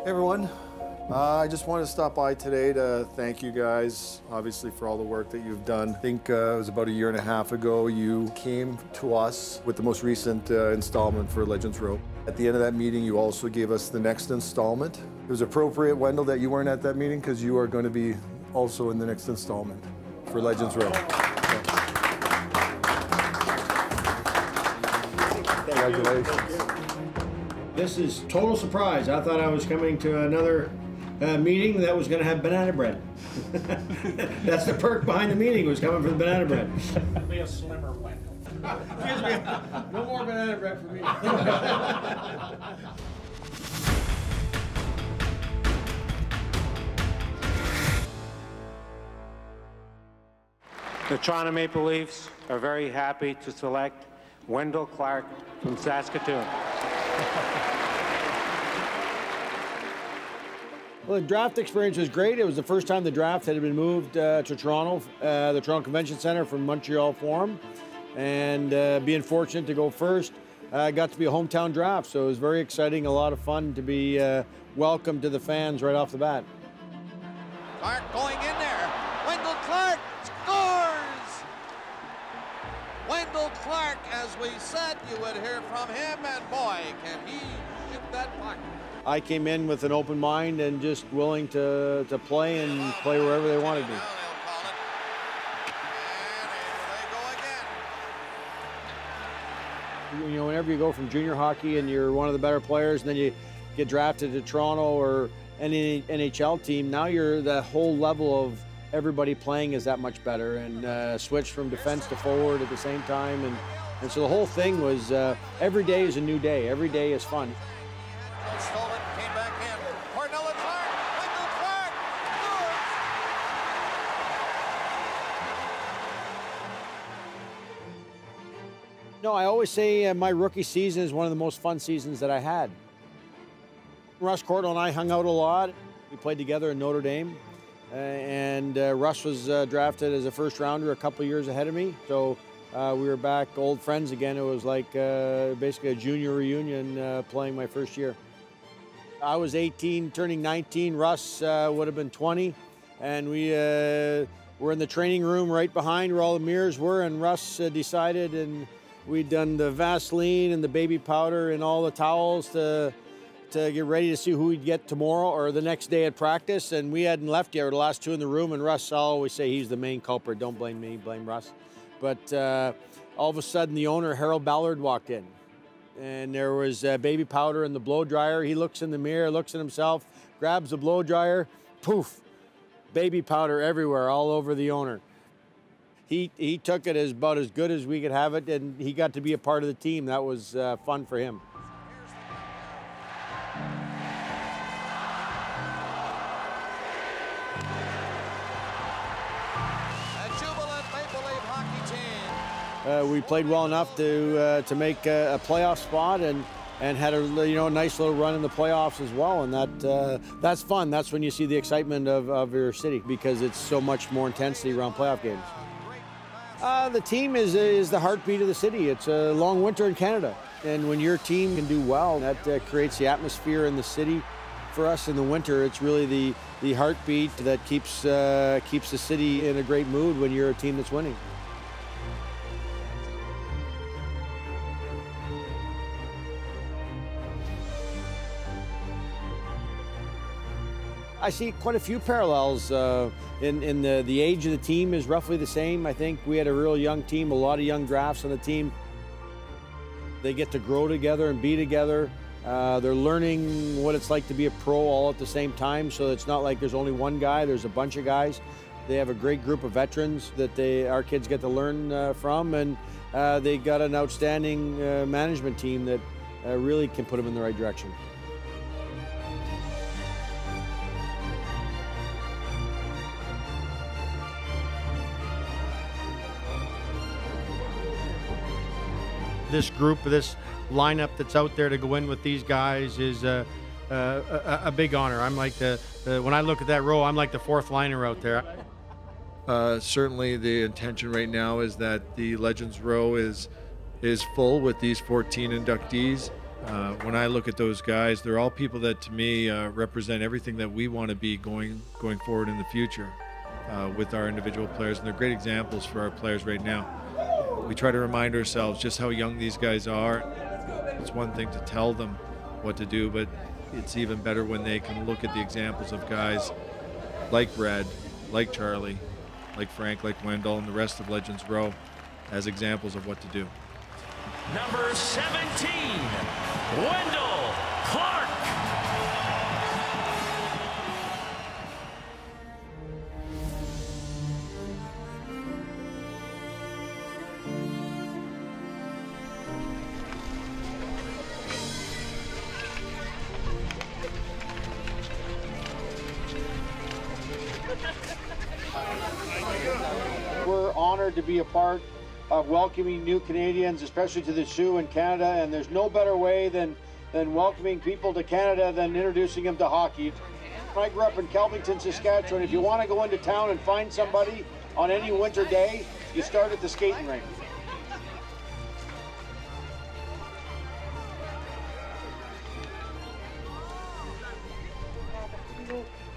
Hey everyone, I just wanted to stop by today to thank you guys, obviously, for all the work that you've done. I think it was about 1.5 years ago you came to us with the most recent installment for Legends Row. At the end of that meeting, you also gave us the next installment. It was appropriate, Wendel, that you weren't at that meeting because you are going to be also in the next installment for Legends Row. Congratulations. This is total surprise. I thought I was coming to another meeting that was going to have banana bread. That's the perk behind the meeting, was coming for the banana bread. Be a slimmer Wendel. No more banana bread for me. The Toronto Maple Leafs are very happy to select Wendel Clark from Saskatoon. Well, the draft experience was great. It was the first time the draft had been moved to Toronto, the Toronto Convention Centre from Montreal Forum. And being fortunate to go first, got to be a hometown draft. So it was very exciting, a lot of fun to be welcomed to the fans right off the bat. Clark going in there. Wendel Clark scores! Wendel Clark, as we said, you would hear from him, and boy, can he shoot that puck. I came in with an open mind and just willing to play and play wherever they wanted me. You know, whenever you go from junior hockey and you're one of the better players, and then you get drafted to Toronto or any NHL team, now you're the whole level of everybody playing is that much better, and switch from defense to forward at the same time. And so the whole thing was every day is a new day. Every day is fun. No, I always say my rookie season is one of the most fun seasons that I had. Russ Cordell and I hung out a lot. We played together in Notre Dame. And Russ was drafted as a first rounder a couple years ahead of me. So we were back old friends again. It was like basically a junior reunion playing my first year. I was 18, turning 19. Russ would have been 20. And we were in the training room right behind where all the mirrors were. And Russ decided, and we'd done the Vaseline and the baby powder and all the towels to get ready to see who we'd get tomorrow or the next day at practice. And we hadn't left yet. We were the last two in the room, and Russ, I'll always say he's the main culprit. Don't blame me, blame Russ. But all of a sudden, the owner, Harold Ballard, walked in. And there was baby powder in the blow dryer. He looks in the mirror, looks at himself, grabs the blow dryer, poof, baby powder everywhere, all over the owner. He took it as about as good as we could have it, and he got to be a part of the team. That was fun for him. A jubilant Maple Leaf hockey team. We played well enough to make a playoff spot and had a nice little run in the playoffs as well, and that's fun. That's when you see the excitement of your city, because it's so much more intensity around playoff games. The team is the heartbeat of the city. It's a long winter in Canada, and when your team can do well, that creates the atmosphere in the city. For us in the winter, it's really the heartbeat that keeps the city in a great mood when you're a team that's winning. I see quite a few parallels. In the age of the team is roughly the same. I think we had a real young team, a lot of young drafts on the team. They get to grow together and be together. They're learning what it's like to be a pro all at the same time, so it's not like there's only one guy, there's a bunch of guys. They have a great group of veterans that our kids get to learn from, and they got an outstanding management team that really can put them in the right direction. This group, this lineup that's out there to go in with these guys is a big honor. I'm like when I look at that row, I'm like the fourth liner out there. Certainly the intention right now is that the Legends Row is full with these 14 inductees. When I look at those guys, they're all people that to me represent everything that we want to be going forward in the future with our individual players, and they're great examples for our players right now. We try to remind ourselves just how young these guys are. It's one thing to tell them what to do, but it's even better when they can look at the examples of guys like Brad, like Charlie, like Frank, like Wendel, and the rest of Legends Row as examples of what to do. Number 17, Wendel Clark. We're honored to be a part of welcoming new Canadians, especially to the Sioux in Canada, and there's no better way than welcoming people to Canada than introducing them to hockey. I grew up in Kelvington, Saskatchewan. If you want to go into town and find somebody on any winter day, you start at the skating rink.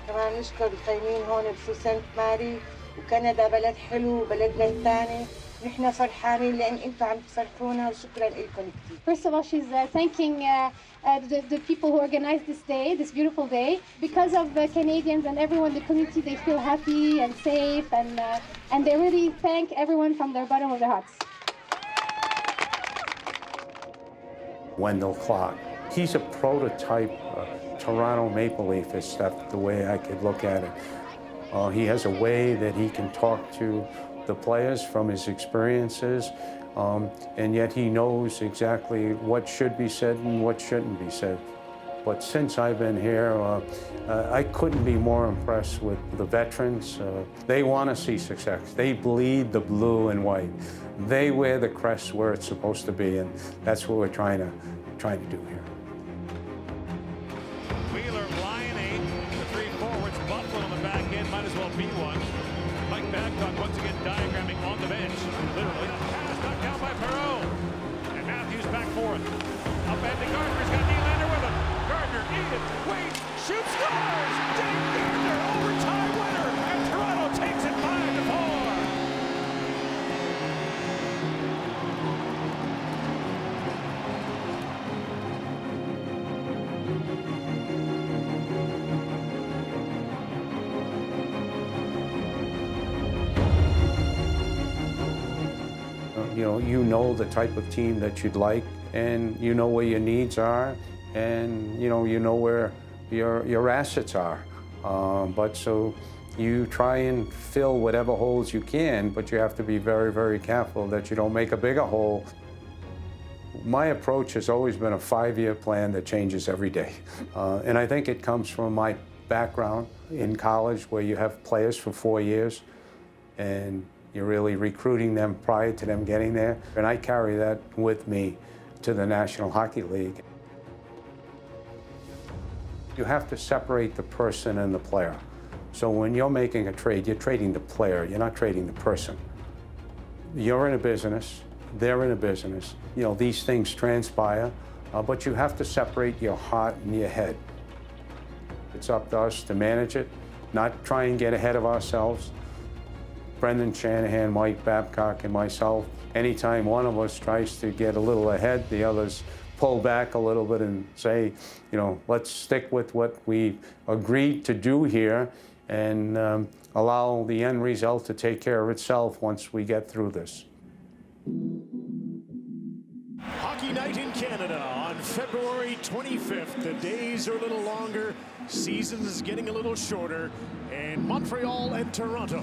كمان نشكر القايمين هون بسوسنت ماري وكندا بلد حلو بلدنا الثاني نحن فرحانين لان انتم عم تفرحونا وشكرا لكم كثير. First of all, she's thanking the people who organized this day, this beautiful day. Because of the Canadians and everyone in the community, they feel happy and safe, and they really thank everyone from the bottom of their hearts. Wendel Clark. He's a prototype Toronto Maple Leaf, is that the way I could look at it. He has a way that he can talk to the players from his experiences, and yet he knows exactly what should be said and what shouldn't be said. But since I've been here, I couldn't be more impressed with the veterans. They want to see success. They bleed the blue and white. They wear the crest where it's supposed to be, and that's what we're trying to do here. Wheeler, Lion 8, the three forwards, Buffalo on the back end, might as well be one. Mike Babcock once again diagramming on the bench. Literally. Pass knocked down by Perreault. And Matthews back forth. Up and to Gardner's got Nylander with him. Gardner, Edith, waits, shoots, scores! Jake Gardner, overtime winner! And Toronto takes it 5-4. You know the type of team that you'd like, and you know where your needs are, and you know where your assets are. But so you try and fill whatever holes you can, but you have to be very, very careful that you don't make a bigger hole. My approach has always been a 5-year plan that changes every day. And I think it comes from my background in college, where you have players for 4 years, and you're really recruiting them prior to them getting there. And I carry that with me to the National Hockey League. You have to separate the person and the player. So when you're making a trade, you're trading the player, you're not trading the person. You're in a business, they're in a business. These things transpire, but you have to separate your heart and your head. It's up to us to manage it, not try and get ahead of ourselves. Brendan Shanahan, Mike Babcock, and myself, anytime one of us tries to get a little ahead, the others pull back a little bit and say, let's stick with what we agreed to do here and allow the end result to take care of itself once we get through this. Hockey night in Canada on February 25th. The days are a little longer, season's getting a little shorter, and Montreal and Toronto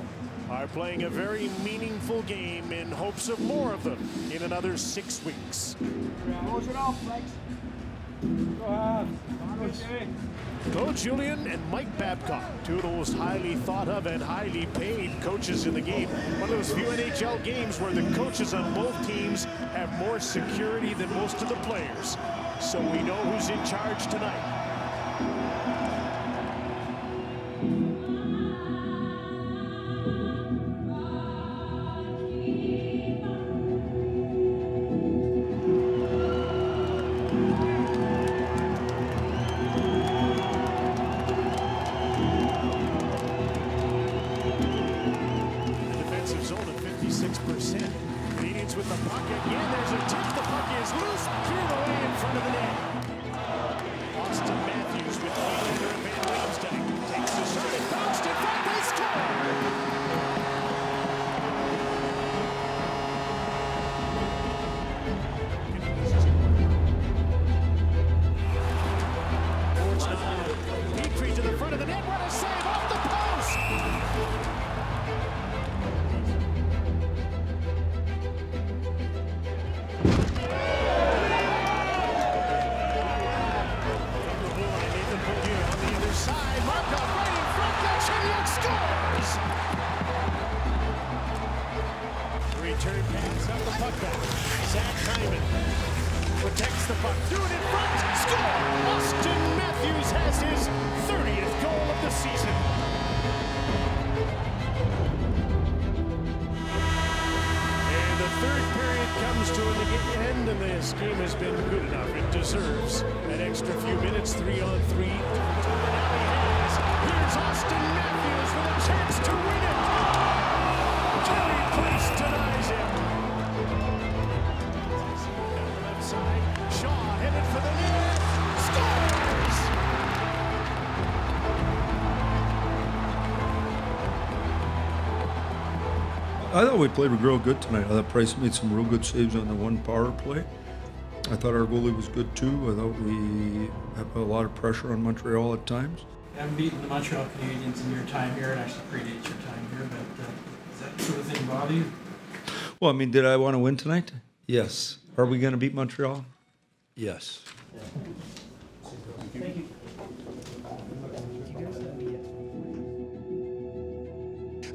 are playing a very meaningful game in hopes of more of them in another 6 weeks. Close it off, Lex. Go ahead. Coach Julian and Mike Babcock, two of those highly thought of and highly paid coaches in the game. One of those few NHL games where the coaches on both teams have more security than most of the players. So we know who's in charge tonight. This game has been good enough. It deserves an extra few minutes, 3-on-3. Here's Austin Matthews with a chance to win it. Jerry Price denies him. Down the left side, Shaw headed for the net. Scores! I thought we played real good tonight. I thought Price made some real good saves on the one power play. I thought our goalie was good too. I thought we had a lot of pressure on Montreal at times. You haven't beaten the Montreal Canadiens in your time here. It actually predates your time here, but does that sort of thing bother you? Well, I mean, did I want to win tonight? Yes. Are we going to beat Montreal? Yes. Thank you.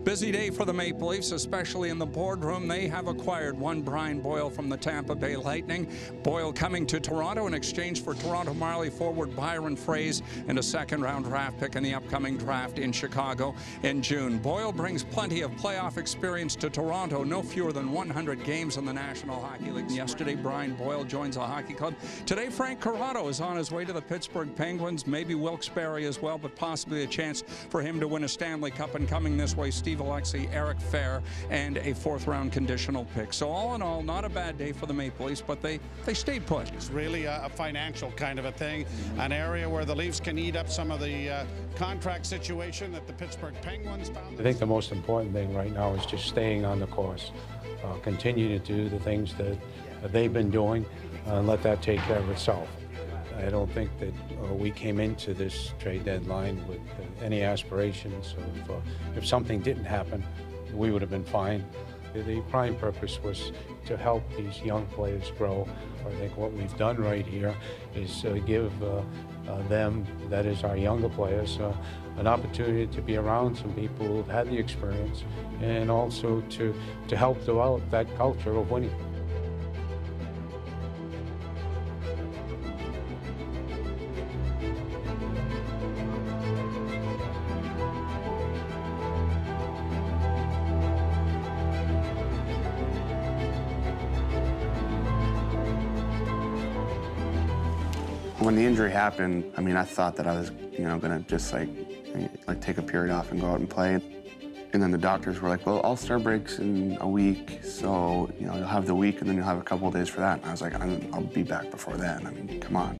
Busy day for the Maple Leafs, especially in the boardroom. They have acquired one Brian Boyle from the Tampa Bay Lightning. Boyle coming to Toronto in exchange for Toronto Marley forward Byron Froese and a second-round draft pick in the upcoming draft in Chicago in June. Boyle brings plenty of playoff experience to Toronto, no fewer than 100 games in the National Hockey League. Yesterday, Brian Boyle joins a hockey club. Today, Frank Corrado is on his way to the Pittsburgh Penguins, maybe Wilkes-Barre as well, but possibly a chance for him to win a Stanley Cup. And coming this way, Steve Alexi, Eric Fair, and a fourth-round conditional pick. So all in all, not a bad day for the Maple Leafs, but they stayed put. It's really a financial kind of a thing, an area where the Leafs can eat up some of the contract situation that the Pittsburgh Penguins found. I think the most important thing right now is just staying on the course. Continue to do the things that they've been doing and let that take care of itself. I don't think that we came into this trade deadline with any aspirations of if something didn't happen, we would have been fine. The prime purpose was to help these young players grow. I think what we've done right here is give them, that is our younger players, an opportunity to be around some people who've had the experience and also to help develop that culture of winning. When the injury happened, I mean, I thought that I was, gonna just like take a period off and go out and play. And then the doctors were like, well, All-Star break's in a week, so, you'll have the week and then you'll have a couple of days for that. And I was like, I'll be back before then. I mean, come on.